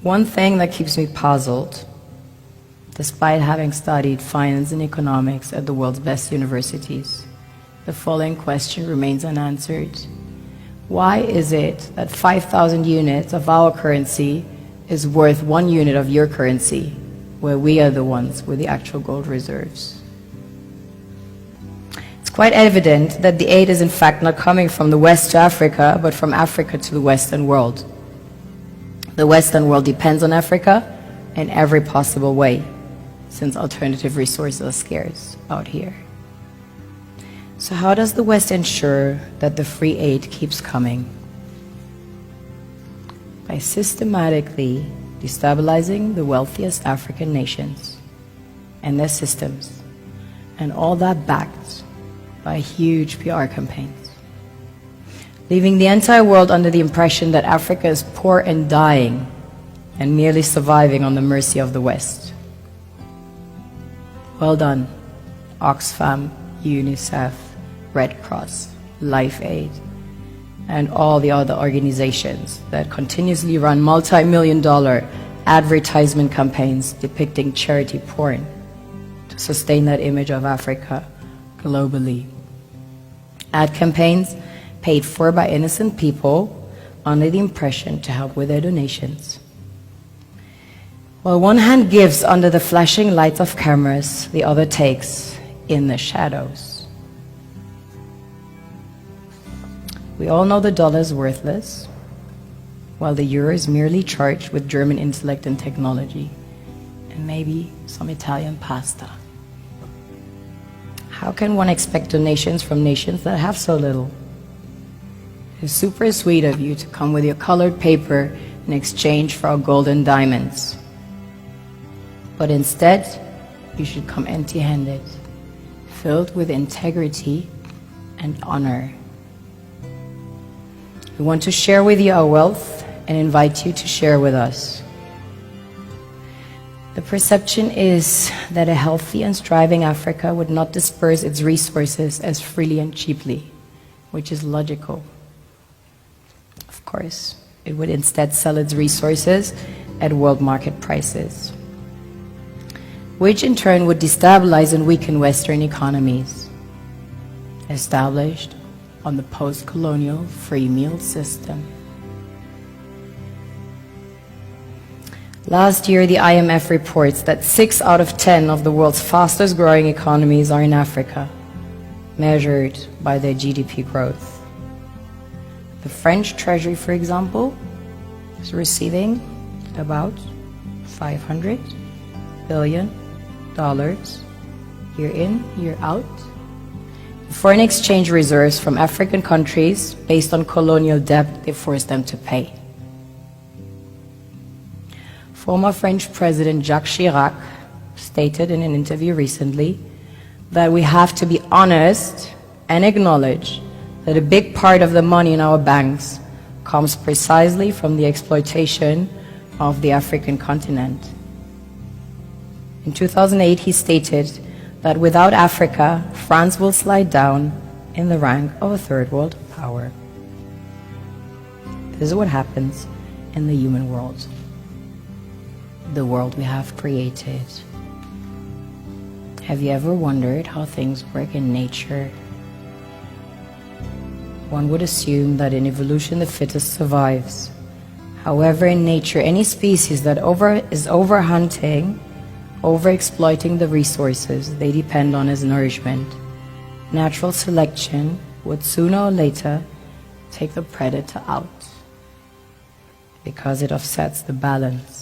One thing that keeps me puzzled, despite having studied finance and economics at the world's best universities, the following question remains unanswered. Why is it that 5,000 units of our currency is worth 1 unit of your currency, where we are the ones with the actual gold reserves? It's quite evident that the aid is in fact not coming from the West to Africa, but from Africa to the Western world. The Western world depends on Africa in every possible way, since alternative resources are scarce out here. So how does the West ensure that the free aid keeps coming? By systematically destabilizing the wealthiest African nations and their systems, and all that backed by huge PR campaigns, leaving the entire world under the impression that Africa is poor and dying and merely surviving on the mercy of the West. Well done, Oxfam, UNICEF, Red Cross, Life Aid, and all the other organizations that continuously run multi-million-dollar advertisement campaigns depicting charity porn to sustain that image of Africa globally. Ad campaigns paid for by innocent people under the impression to help with their donations. While one hand gives under the flashing lights of cameras, the other takes in the shadows. We all know the dollar is worthless, while the euro is merely charged with German intellect and technology, and maybe some Italian pasta. How can one expect donations from nations that have so little? It's super sweet of you to come with your colored paper in exchange for our gold and diamonds. But instead, you should come empty-handed, filled with integrity and honor. We want to share with you our wealth and invite you to share with us. The perception is that a healthy and thriving Africa would not disperse its resources as freely and cheaply, which is logical. Of course, it would instead sell its resources at world market prices, which in turn would destabilize and weaken Western economies, established on the post-colonial free meal system. Last year, the IMF reports that 6 out of 10 of the world's fastest growing economies are in Africa, measured by their GDP growth. The French Treasury, for example, is receiving about $500 billion year in, year out. Foreign exchange reserves from African countries based on colonial debt they forced them to pay. Former French President Jacques Chirac stated in an interview recently that we have to be honest and acknowledge that a big part of the money in our banks comes precisely from the exploitation of the African continent. In 2008, he stated that without Africa, France will slide down in the rank of a third world power. This is what happens in the human world, the world we have created. Have you ever wondered how things work in nature? One would assume that in evolution the fittest survives. However, in nature, any species that is overhunting, over-exploiting the resources they depend on as nourishment, natural selection would sooner or later take the predator out, because it offsets the balance.